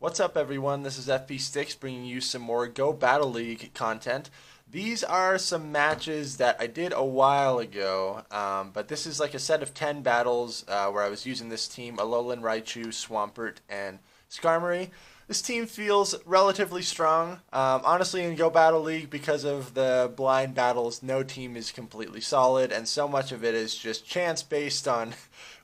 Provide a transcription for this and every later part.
What's up, everyone? This is FB Sticks bringing you some more Go Battle League content. These are some matches that I did a while ago, but this is like a set of 10 battles where I was using this team: ALOLAN, RAICHU, Swampert, and SKARMORY. This team feels relatively strong. Honestly, in Go Battle League, because of the blind battles, no team is completely solid, and so much of it is just chance based on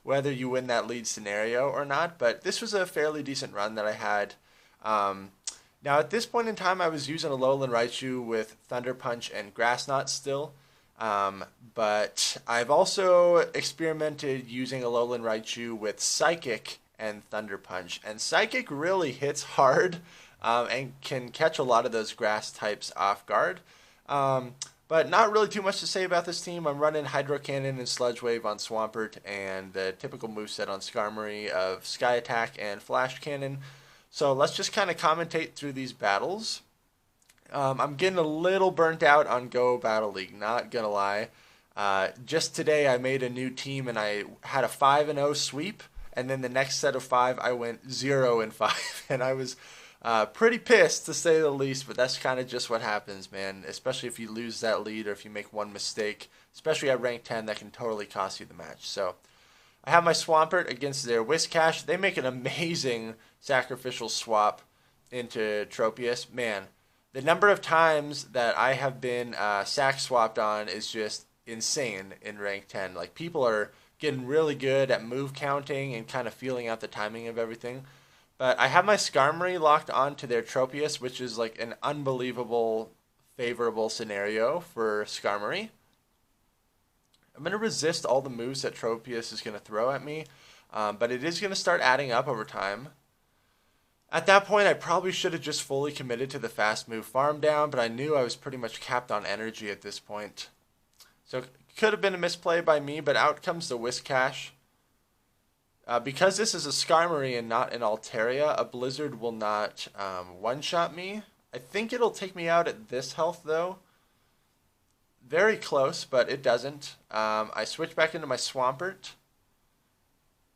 whether you win that lead scenario or not. But this was a fairly decent run that I had. Now, at this point in time, I was using ALOLAN RAICHU with Thunder Punch and Grass Knot still. But I've also experimented using ALOLAN RAICHU with Psychic and Thunder Punch. And Psychic really hits hard and can catch a lot of those grass types off guard. But not really too much to say about this team. I'm running Hydro Cannon and Sludge Wave on Swampert and the typical moveset on SKARMORY of Sky Attack and Flash Cannon. So let's just kind of commentate through these battles. I'm getting a little burnt out on Go Battle League, not gonna lie. Just today I made a new team and I had a 5-0 sweep, and then the next set of 5 I went 0-5, and I was pretty pissed to say the least, but that's kind of just what happens, man. Especially if you lose that lead or if you make one mistake, especially at rank 10, that can totally cost you the match. So I have my Swampert against their Whiscash. They make an amazing sacrificial swap into Tropius. Man, the number of times that I have been sack swapped on is just insane in rank 10. Like, people are getting really good at move counting and kind of feeling out the timing of everything. But I have my SKARMORY locked onto their Tropius, which is like an unbelievable favorable scenario for SKARMORY. I'm going to resist all the moves that Tropius is going to throw at me, but it is going to start adding up over time. At that point, I probably should have just fully committed to the fast move farm down, but I knew I was pretty much capped on energy at this point. So it could have been a misplay by me, but out comes the Whiscash. Because this is a SKARMORY and not an Altaria, a Blizzard will not one-shot me. I think it'll take me out at this health, though. Very close, but it doesn't. I switch back into my Swampert.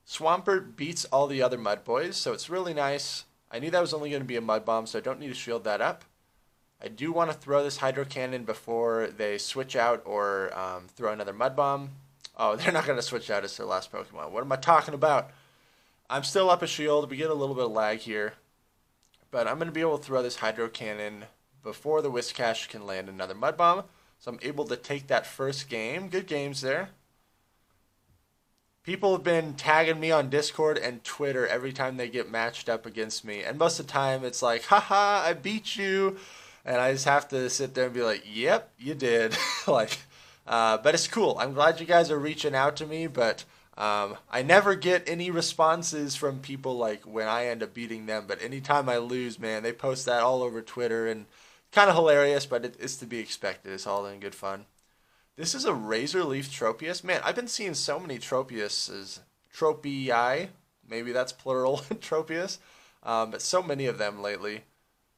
Swampert beats all the other Mud Boys, so it's really nice. I knew that was only going to be a Mud Bomb, so I don't need to shield that up. I do want to throw this Hydro Cannon before they switch out or throw another Mud Bomb. Oh, they're not going to switch out as their last Pokemon. What am I talking about? I'm still up a shield. We get a little bit of lag here. But I'm going to be able to throw this Hydro Cannon before the Whiscash can land another Mud Bomb. So I'm able to take that first game. Good games there. People have been tagging me on Discord and Twitter every time they get matched up against me. And most of the time it's like, haha, I beat you. And I just have to sit there and be like, yep, you did. But it's cool. I'm glad you guys are reaching out to me, but I never get any responses from people like when I end up beating them. But anytime I lose, man, they post that all over Twitter, and kind of hilarious, but it's to be expected. It's all in good fun. This is a Razor Leaf Tropius. Man, I've been seeing so many Tropiuses. Tropii, maybe that's plural, Tropius. But so many of them lately.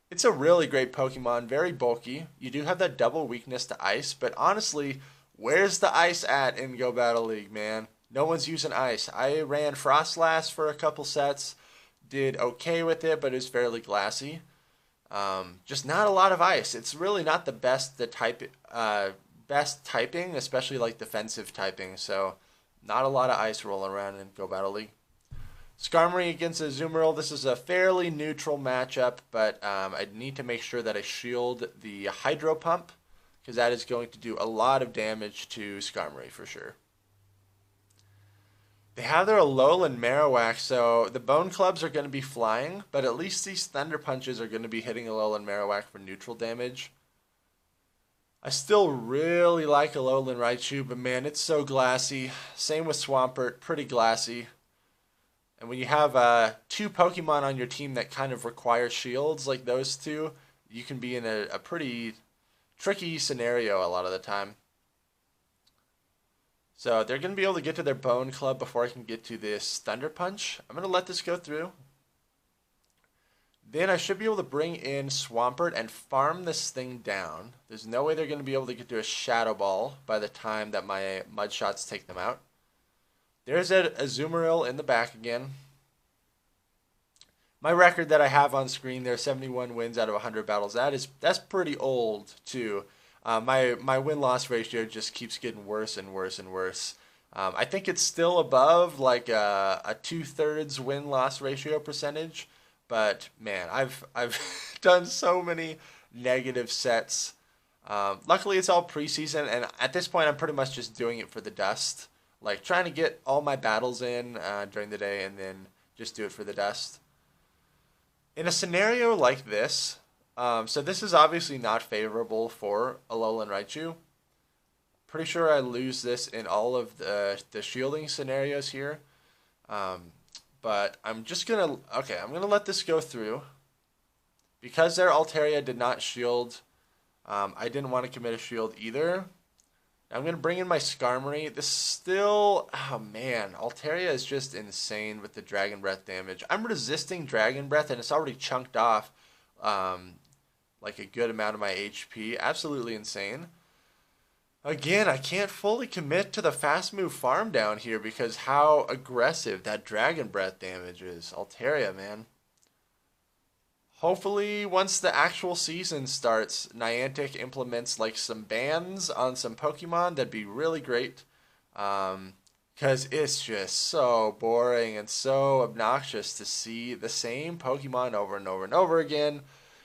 It's a really great Pokemon, very bulky. You do have that double weakness to Ice, but honestly, where's the Ice at in Go Battle League, man? No one's using Ice. I ran Frostlass for a couple sets, did okay with it, but it was fairly glassy. Just not a lot of Ice. It's really not the best best typing, especially like defensive typing, so not a lot of Ice rolling around in Go Battle League. SKARMORY against Azumarill. This is a fairly neutral matchup, but I need to make sure that I shield the Hydro Pump, because that is going to do a lot of damage to SKARMORY for sure. They have their ALOLAN Marowak, so the Bone Clubs are going to be flying, but at least these Thunder Punches are going to be hitting ALOLAN Marowak for neutral damage. I still really like ALOLAN RAICHU, but man, it's so glassy. Same with Swampert, pretty glassy. And when you have 2 Pokemon on your team that kind of require shields like those two, you can be in a pretty tricky scenario a lot of the time. So they're going to be able to get to their Bone Club before I can get to this Thunder Punch. I'm going to let this go through. Then I should be able to bring in Swampert and farm this thing down. There's no way they're going to be able to get to a Shadow Ball by the time that my Mud Shots take them out. There's a Azumarill in the back again. my record that I have on screen there, 71 wins out of 100 battles. That's pretty old too. My win-loss ratio just keeps getting worse and worse and worse. I think it's still above like a 2/3 win-loss ratio percentage, but man, I've done so many negative sets. Luckily, it's all preseason, and at this point, I'm pretty much just doing it for the dust, like trying to get all my battles in during the day, and then just do it for the dust. In a scenario like this, so this is obviously not favorable for ALOLAN RAICHU. Pretty sure I lose this in all of the shielding scenarios here. But I'm just gonna, okay, I'm gonna let this go through. Because their Altaria did not shield, I didn't want to commit a shield either. I'm gonna bring in my SKARMORY. This still, oh man, Altaria is just insane with the Dragon Breath damage. I'm resisting Dragon Breath and it's already chunked off like a good amount of my HP. Absolutely insane. Again, I can't fully commit to the fast move farm down here because how aggressive that Dragon Breath damage is. Altaria, man. Hopefully, once the actual season starts, Niantic implements like some bans on some Pokemon. That'd be really great. Because it's just so boring and so obnoxious to see the same Pokemon over and over and over again.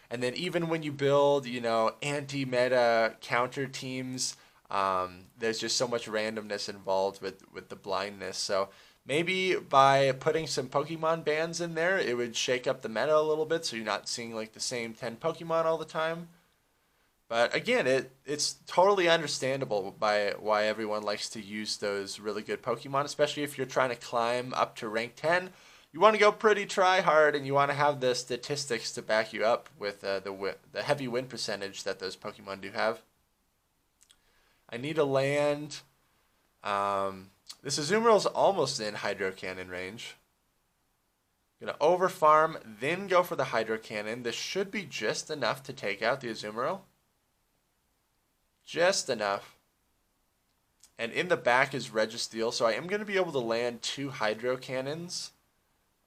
And then even when you build, you know, anti-meta counter teams, there's just so much randomness involved with the blindness. So maybe by putting some Pokemon bans in there, it would shake up the meta a little bit so you're not seeing like the same 10 Pokemon all the time. But again, it's totally understandable by why everyone likes to use those really good Pokemon, especially if you're trying to climb up to rank 10. You want to go pretty try hard and you want to have the statistics to back you up with the heavy win percentage that those Pokemon do have. I need a land. This Azumarill's almost in Hydro Cannon range. Gonna overfarm, then go for the Hydro Cannon. This should be just enough to take out the Azumarill. Just enough. And in the back is Registeel, so I am going to be able to land 2 Hydro Cannons.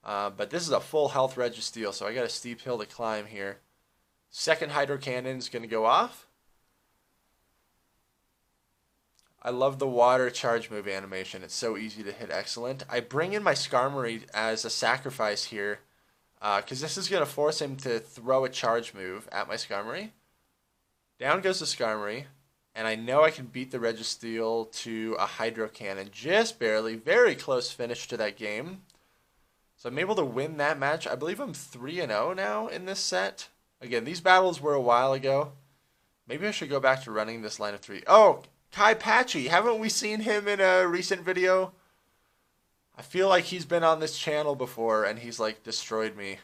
But this is a full health Registeel, so I got a steep hill to climb here. Second Hydro Cannon is going to go off. I love the water charge move animation. It's so easy to hit excellent. I bring in my SKARMORY as a sacrifice here because this is going to force him to throw a charge move at my SKARMORY. Down goes the SKARMORY, and I know I can beat the Registeel to a Hydro Cannon just barely. Very close finish to that game. So I'm able to win that match. I believe I'm 3-0 now in this set. Again, these battles were a while ago. Maybe I should go back to running this line of 3. Oh! Kai Patchy, haven't we seen him in a recent video? I feel like he's been on this channel before and he's like destroyed me.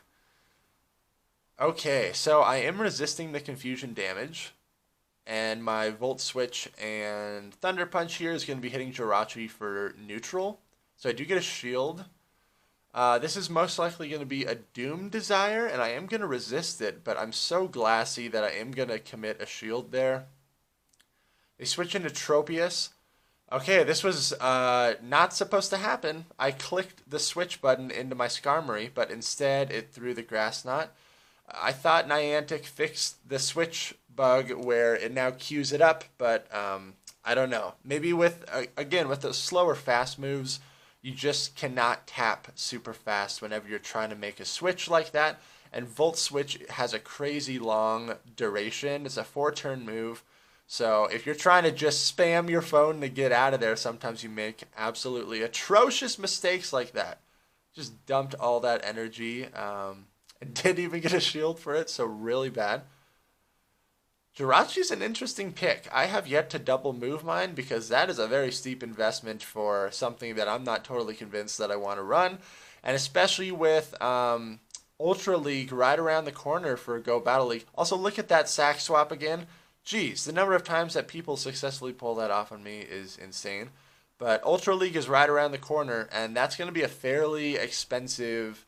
Okay, so I am resisting the confusion damage. And my Volt Switch and Thunder Punch here is going to be hitting Jirachi for neutral. So I do get a shield. This is most likely going to be a Doom Desire and I am going to resist it. But I'm so glassy that I am going to commit a shield there. They switch into Tropius. Okay, this was not supposed to happen. I clicked the switch button into my SKARMORY, but instead it threw the Grass Knot. I thought Niantic fixed the switch bug where it now queues it up, but I don't know. Maybe with, again, with the slower fast moves, you just cannot tap super fast whenever you're trying to make a switch like that. And Volt Switch has a crazy long duration. It's a 4-turn move. So if you're trying to just spam your phone to get out of there, sometimes you make absolutely atrocious mistakes like that. Just dumped all that energy and didn't even get a shield for it, so really bad. Jirachi's an interesting pick. I have yet to double move mine because that is a very steep investment for something that I'm not totally convinced that I want to run. And especially with Ultra League right around the corner for Go Battle League. Also, look at that sack swap again. Geez, the number of times that people successfully pull that off on me is insane. But Ultra League is right around the corner, and that's going to be a fairly expensive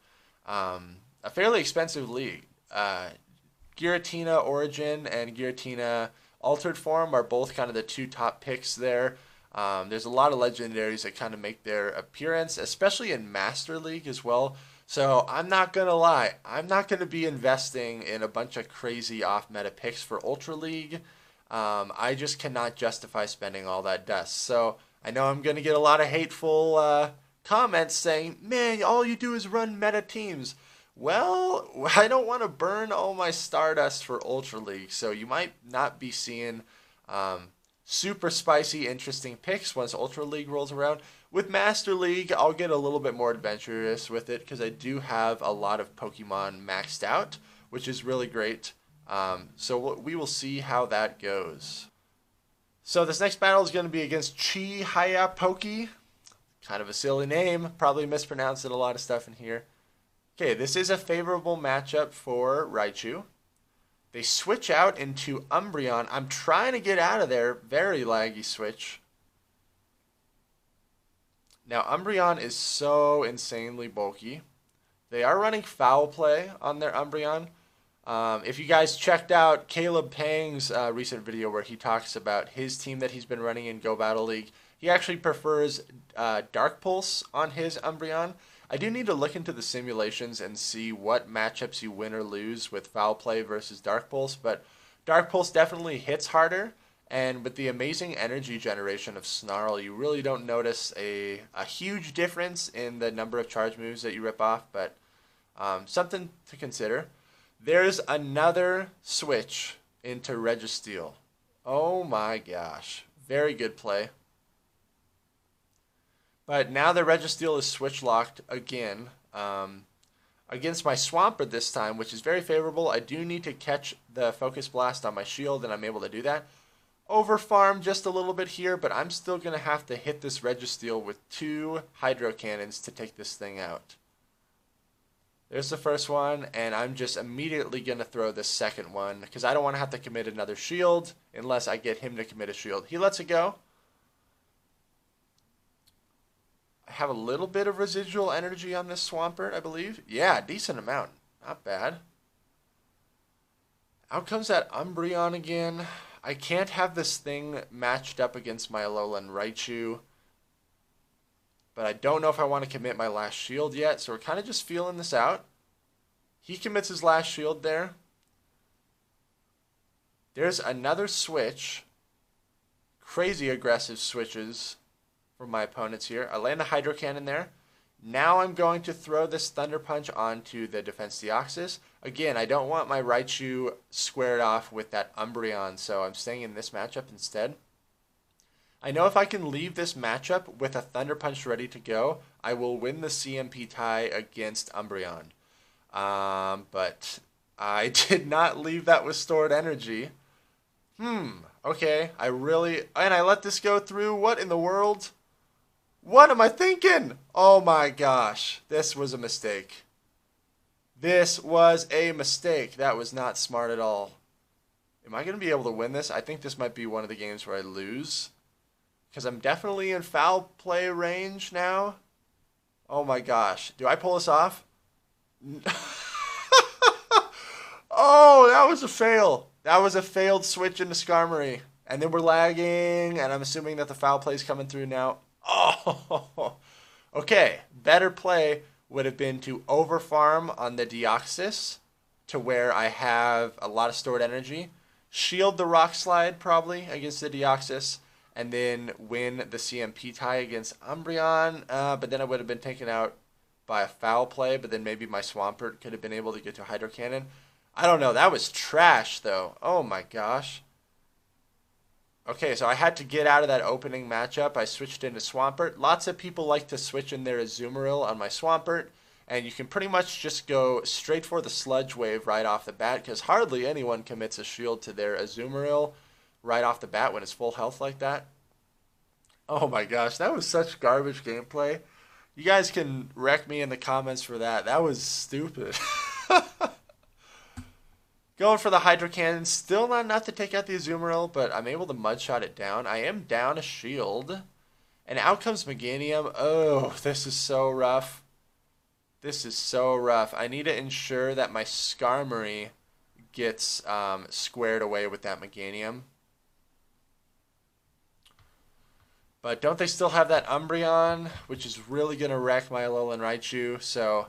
league. Giratina Origin and Giratina Altered Form are both kind of the 2 top picks there. There's a lot of legendaries that kind of make their appearance, especially in Master League as well. So I'm not going to lie. I'm not going to be investing in a bunch of crazy off-meta picks for Ultra League. I just cannot justify spending all that dust. So I know I'm going to get a lot of hateful comments saying, man, all you do is run meta teams. Well, I don't want to burn all my Stardust for Ultra League, so you might not be seeing super spicy, interesting picks once Ultra League rolls around. With Master League, I'll get a little bit more adventurous with it because I do have a lot of Pokemon maxed out, which is really great. So we will see how that goes. So this next battle is going to be against Chi-Haya-Poke. Kind of a silly name. Probably mispronounced a lot of stuff in here. Okay, this is a favorable matchup for Raichu. They switch out into Umbreon. I'm trying to get out of there. Very laggy switch. Now, Umbreon is so insanely bulky. They are running Foul Play on their Umbreon. If you guys checked out Caleb Pang's recent video where he talks about his team that he's been running in Go Battle League, he actually prefers Dark Pulse on his Umbreon. I do need to look into the simulations and see what matchups you win or lose with Foul Play versus Dark Pulse, but Dark Pulse definitely hits harder, and with the amazing energy generation of Snarl, you really don't notice a huge difference in the number of charge moves that you rip off, but something to consider. There's another switch into Registeel. Oh my gosh. Very good play. But now the Registeel is switch locked again against my Swampert this time, which is very favorable. I do need to catch the Focus Blast on my shield, and I'm able to do that. Overfarm just a little bit here, but I'm still going to have to hit this Registeel with 2 Hydro Cannons to take this thing out. There's the first one, and I'm just immediately going to throw the second one because I don't want to have to commit another shield unless I get him to commit a shield. He lets it go. I have a little bit of residual energy on this Swampert, I believe. Yeah, decent amount. Not bad. Out comes that Umbreon again. I can't have this thing matched up against my ALOLAN Raichu. But I don't know if I want to commit my last shield yet, so we're kind of just feeling this out. He commits his last shield there. There's another switch. Crazy aggressive switches from my opponents here. I land the Hydro Cannon there. Now I'm going to throw this Thunder Punch onto the Defense Deoxys. Again, I don't want my Raichu squared off with that Umbreon, so I'm staying in this matchup instead. I know if I can leave this matchup with a Thunder Punch ready to go, I will win the CMP tie against Umbreon. But I did not leave that with stored energy. Okay, and I let this go through. What in the world? What am I thinking? Oh my gosh, this was a mistake. This was a mistake. That was not smart at all. Am I going to be able to win this? I think this might be one of the games where I lose. Because I'm definitely in foul play range now. Oh my gosh. Do I pull this off? Oh, that was a fail. That was a failed switch into Skarmory. And then we're lagging, and I'm assuming that the foul play is coming through now. Oh, okay. Better play would have been to overfarm on the Deoxys to where I have a lot of stored energy. Shield the Rock Slide probably against the Deoxys. And then win the CMP tie against Umbreon. But then I would have been taken out by a foul play. But then maybe my Swampert could have been able to get to Hydro Cannon. I don't know. That was trash, though. Oh, my gosh. Okay, so I had to get out of that opening matchup. I switched into Swampert. Lots of people like to switch in their Azumarill on my Swampert. And you can pretty much just go straight for the Sludge Wave right off the bat. Because hardly anyone commits a shield to their Azumarill right off the bat when it's full health like that. Oh my gosh, that was such garbage gameplay. You guys can wreck me in the comments for that. That was stupid. Going for the Hydro Cannon. Still not enough to take out the Azumarill, but I'm able to Mudshot it down. I am down a shield. And out comes Meganium. Oh, this is so rough. This is so rough. I need to ensure that my Skarmory gets squared away with that Meganium. But don't they still have that Umbreon, which is really going to wreck my ALOLAN Raichu? So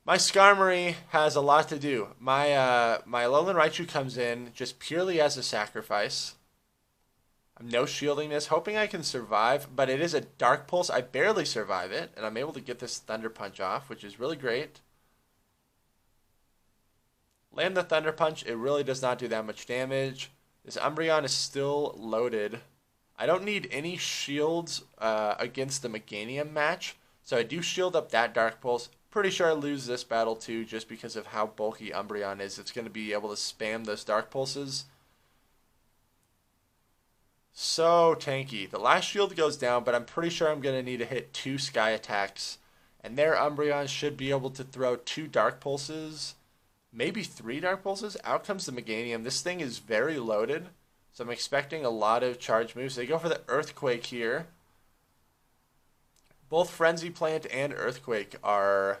My Skarmory has a lot to do. My ALOLAN RAICHU comes in just purely as a sacrifice. I'm no shielding this, hoping I can survive, but it is a Dark Pulse. I barely survive it, and I'm able to get this Thunder Punch off, which is really great. Land the Thunder Punch, it really does not do that much damage. This Umbreon is still loaded. I don't need any shields against the Meganium match, so I do shield up that Dark Pulse. Pretty sure I lose this battle too, just because of how bulky Umbreon is. It's going to be able to spam those Dark Pulses. So tanky. The last shield goes down, but I'm pretty sure I'm going to need to hit 2 Sky attacks. And their Umbreon should be able to throw 2 Dark Pulses. Maybe 3 Dark Pulses. Out comes the Meganium. This thing is very loaded, so I'm expecting a lot of charge moves. They go for the Earthquake here. Both Frenzy Plant and Earthquake are...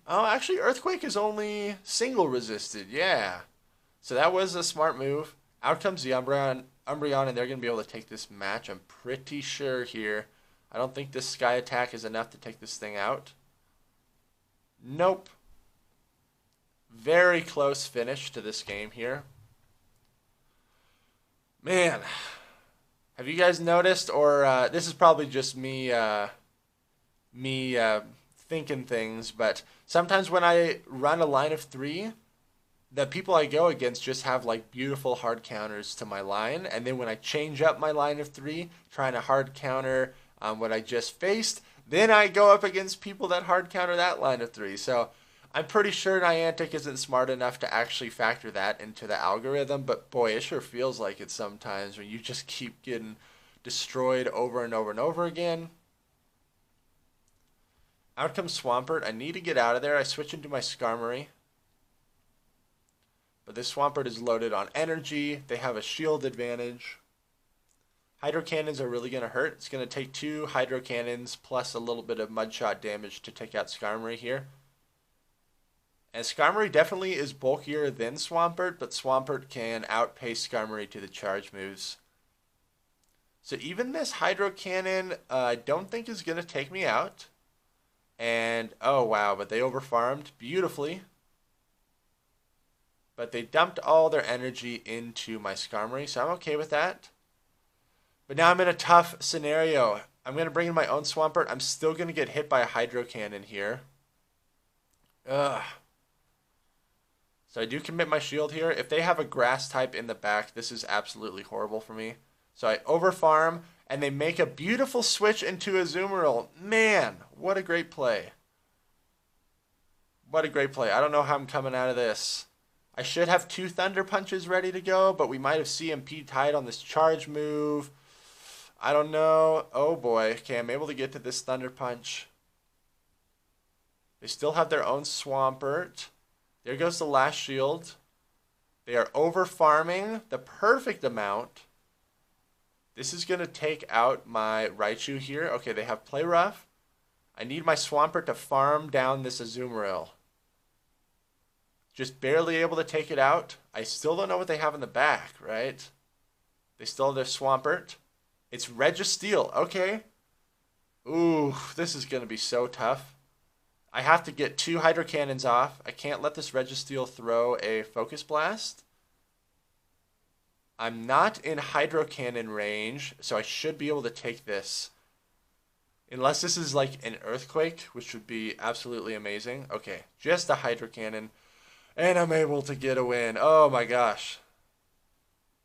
actually, Earthquake is only single resisted. Yeah. So that was a smart move. Out comes the Umbreon, and they're going to be able to take this match. I'm pretty sure here. I don't think this Sky attack is enough to take this thing out. Nope. Very close finish to this game here. Man. Have you guys noticed, or this is probably just me thinking things, but sometimes when I run a line of 3, the people I go against just have like beautiful hard counters to my line, and then when I change up my line of 3, trying to hard counter what I just faced, then I go up against people that hard counter that line of 3. So I'm pretty sure Niantic isn't smart enough to actually factor that into the algorithm, but boy, it sure feels like it sometimes when you just keep getting destroyed over and over and over again. Out comes Swampert. I need to get out of there. I switch into my Skarmory. But this Swampert is loaded on energy. They have a shield advantage. Hydro Cannons are really going to hurt. It's going to take 2 Hydro Cannons plus a little bit of Mudshot damage to take out Skarmory here. And Skarmory definitely is bulkier than Swampert, but Swampert can outpace Skarmory to the charge moves. So even this Hydro Cannon, I don't think is going to take me out. And, oh wow, but they overfarmed beautifully. But they dumped all their energy into my Skarmory, so I'm okay with that. But now I'm in a tough scenario. I'm going to bring in my own Swampert. I'm still going to get hit by a Hydro Cannon here. Ugh. So I do commit my shield here. If they have a grass type in the back, this is absolutely horrible for me. So I overfarm, and they make a beautiful switch into a Azumarill. Man, what a great play. What a great play. I don't know how I'm coming out of this. I should have 2 Thunder Punches ready to go, but we might have CMP tied on this charge move. I don't know. Oh boy. Okay, I'm able to get to this Thunder Punch. They still have their own Swampert. There goes the last shield. They are over farming the perfect amount. This is going to take out my Raichu here. Okay, they have Play Rough. I need my Swampert to farm down this Azumarill. Just barely able to take it out. I still don't know what they have in the back, right? They still have their Swampert. It's Registeel. Okay. Ooh, this is going to be so tough. I have to get 2 Hydro Cannons off. I can't let this Registeel throw a Focus Blast. I'm not in Hydro Cannon range, so I should be able to take this. Unless this is like an Earthquake, which would be absolutely amazing. Okay, just a Hydro Cannon. And I'm able to get a win. Oh my gosh.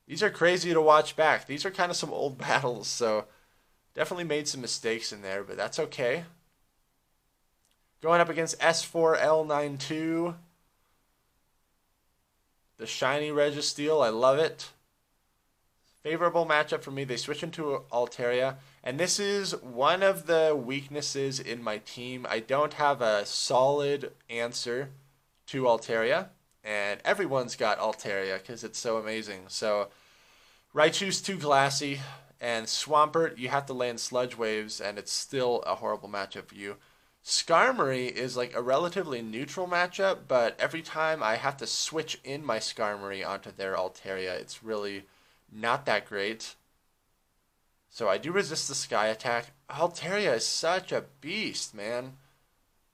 These are crazy to watch back. These are kind of some old battles, so definitely made some mistakes in there, but that's okay. Going up against S4L92. The shiny Registeel, I love it. Favorable matchup for me. They switch into Altaria, and this is one of the weaknesses in my team. I don't have a solid answer to Altaria, and everyone's got Altaria because it's so amazing. So Raichu's too glassy, and Swampert, you have to land Sludge Waves, and it's still a horrible matchup for you. Skarmory is like a relatively neutral matchup, but every time I have to switch in my Skarmory onto their Altaria, it's really not that great. So I do resist the Sky attack. Altaria is such a beast, man.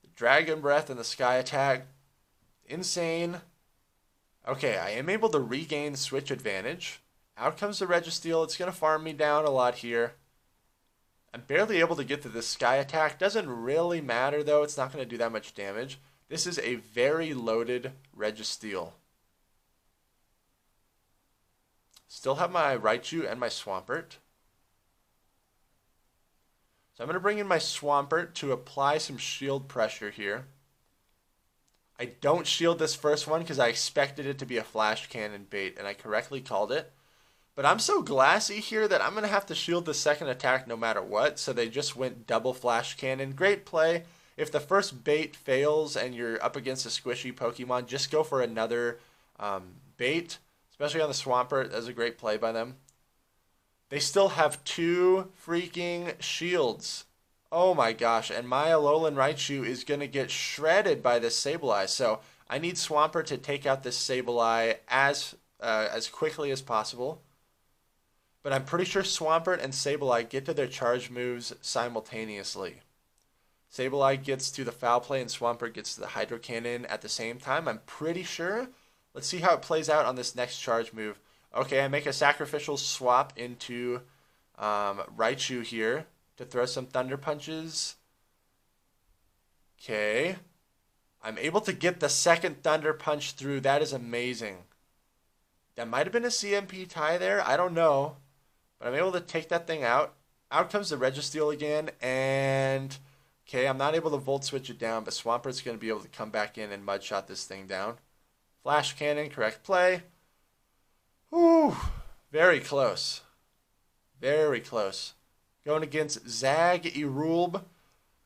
The Dragon Breath and the Sky Attack. Insane. Okay, I am able to regain switch advantage. Out comes the Registeel. It's going to farm me down a lot here. I'm barely able to get to this Sky Attack. Doesn't really matter, though. It's not going to do that much damage. This is a very loaded Registeel. Still have my Raichu and my Swampert. So I'm going to bring in my Swampert to apply some shield pressure here. I don't shield this first one because I expected it to be a flash cannon bait, and I correctly called it. But I'm so glassy here that I'm going to have to shield the second attack no matter what, so they just went double flash cannon. Great play. If the first bait fails and you're up against a squishy Pokemon, just go for another bait, especially on the Swampert. That's a great play by them. They still have 2 freaking shields. Oh my gosh, and my ALOLAN Raichu is going to get shredded by this Sableye. So I need Swampert to take out this Sableye as quickly as possible. But I'm pretty sure Swampert and Sableye get to their charge moves simultaneously. Sableye gets to the Foul Play and Swampert gets to the Hydro Cannon at the same time. I'm pretty sure. Let's see how it plays out on this next charge move. Okay, I make a sacrificial swap into Raichu here to throw some Thunder Punches. Okay. I'm able to get the second Thunder Punch through. That is amazing. That might have been a CMP tie there. I don't know. But I'm able to take that thing out. Out comes the Registeel again. And, okay, I'm not able to Volt Switch it down. But Swampert's going to be able to come back in and Mudshot this thing down. Flash Cannon, correct play. Whew. Very close. Very close. Going against Zag-E-Rulb.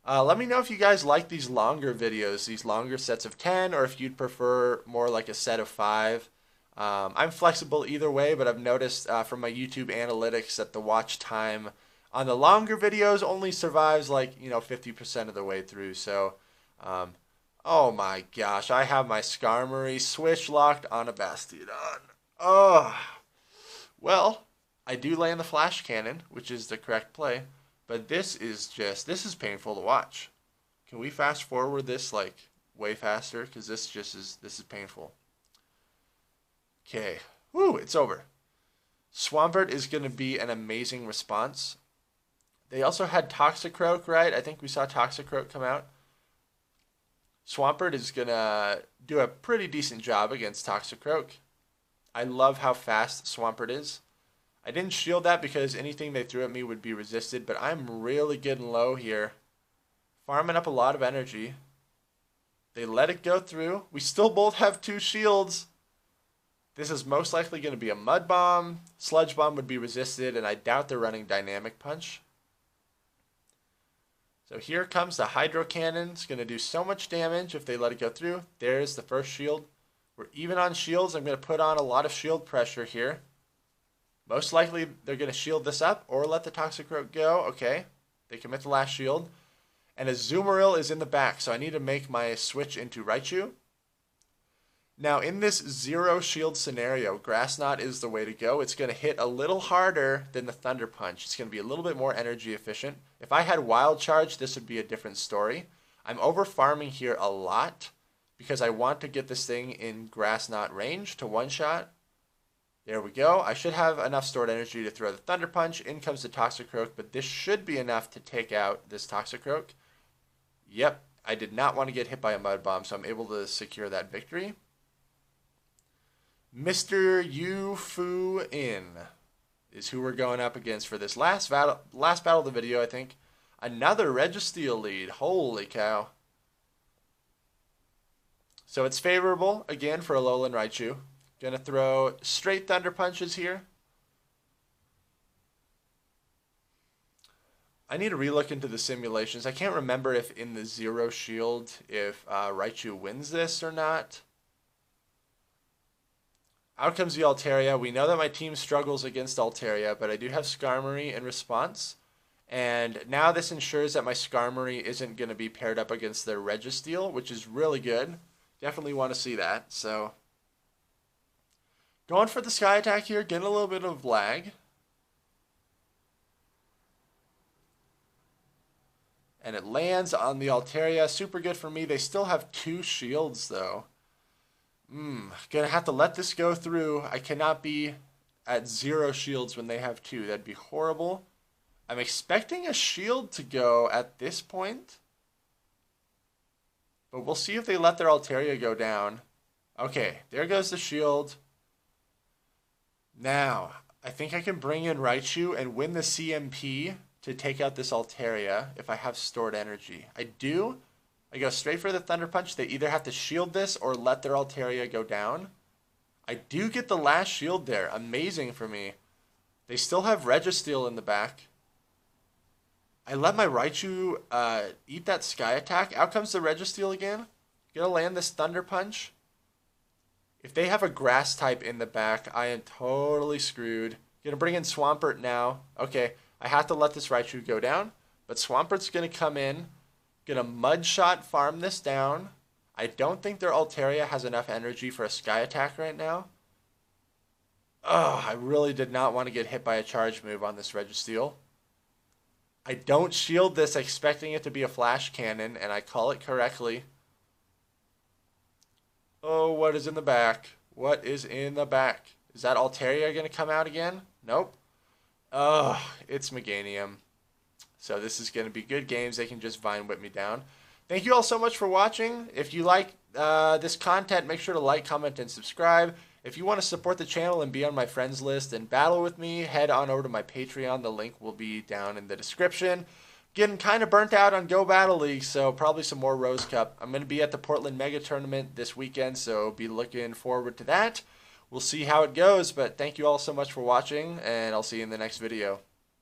Let me know if you guys like these longer videos, these longer sets of 10, or if you'd prefer more like a set of 5. I'm flexible either way, but I've noticed from my YouTube analytics that the watch time on the longer videos only survives like, 50% of the way through. So, oh my gosh, I have my Skarmory switch locked on a Bastiodon. Oh, well, I do land the Flash Cannon, which is the correct play, but this is painful to watch. Can we fast forward this like way faster? Because this is painful. Okay, woo, it's over. Swampert is going to be an amazing response. They also had Toxicroak, right? I think we saw Toxicroak come out. Swampert is going to do a pretty decent job against Toxicroak. I love how fast Swampert is. I didn't shield that because anything they threw at me would be resisted, but I'm really getting low here. Farming up a lot of energy. They let it go through. We still both have 2 shields. This is most likely going to be a Mud Bomb. Sludge Bomb would be resisted, and I doubt they're running Dynamic Punch. So here comes the Hydro Cannon. It's going to do so much damage if they let it go through. There's the first shield. We're even on shields. I'm going to put on a lot of shield pressure here. Most likely they're going to shield this up or let the Toxicroak go. Okay, they commit the last shield. And a Azumarill is in the back, so I need to make my switch into Raichu. Now, in this 0 shield scenario, Grass Knot is the way to go. It's going to hit a little harder than the Thunder Punch. It's going to be a little bit more energy efficient. If I had Wild Charge, this would be a different story. I'm over farming here a lot because I want to get this thing in Grass Knot range to one-shot. There we go. I should have enough stored energy to throw the Thunder Punch. In comes the Toxicroak, but this should be enough to take out this Toxicroak. Yep, I did not want to get hit by a Mud Bomb, so I'm able to secure that victory. Mr. Yu-Fu In is who we're going up against for this last battle of the video, I think. Another Registeel lead. Holy cow. So it's favorable, again, for ALOLAN Raichu. Gonna throw straight Thunder Punches here. I need to relook into the simulations. I can't remember if in the 0 shield, if Raichu wins this or not. Out comes the Altaria. We know that my team struggles against Altaria, but I do have Skarmory in response. And now this ensures that my Skarmory isn't going to be paired up against their Registeel, which is really good. Definitely want to see that. So, going for the Sky Attack here, getting a little bit of lag. And it lands on the Altaria. Super good for me. They still have 2 shields, though. Gonna have to let this go through. I cannot be at 0 shields when they have 2. That'd be horrible. I'm expecting a shield to go at this point. But we'll see if they let their Altaria go down. Okay, there goes the shield. Now, I think I can bring in RAICHU and win the CMP to take out this Altaria if I have stored energy. I do. I go straight for the Thunder Punch. They either have to shield this or let their Altaria go down. I do get the last shield there. Amazing for me. They still have Registeel in the back. I let my RAICHU eat that Sky Attack. Out comes the Registeel again. Gonna land this Thunder Punch. If they have a Grass type in the back, I am totally screwed. Gonna bring in Swampert now. Okay, I have to let this RAICHU go down. But Swampert's gonna come in. Gonna Mud Shot farm this down. I don't think their Altaria has enough energy for a Sky Attack right now. Oh, I really did not want to get hit by a charge move on this Registeel. I don't shield this expecting it to be a Flash Cannon, and I call it correctly. Oh, what is in the back? What is in the back? Is that Altaria going to come out again? Nope. Oh, it's Meganium. So this is going to be good games. They can just Vine Whip me down. Thank you all so much for watching. If you like this content, make sure to like, comment, and subscribe. If you want to support the channel and be on my friends list and battle with me, head on over to my Patreon. The link will be down in the description. Getting kind of burnt out on Go Battle League, so probably some more Rose Cup. I'm going to be at the Portland Mega Tournament this weekend, so be looking forward to that. We'll see how it goes, but thank you all so much for watching, and I'll see you in the next video.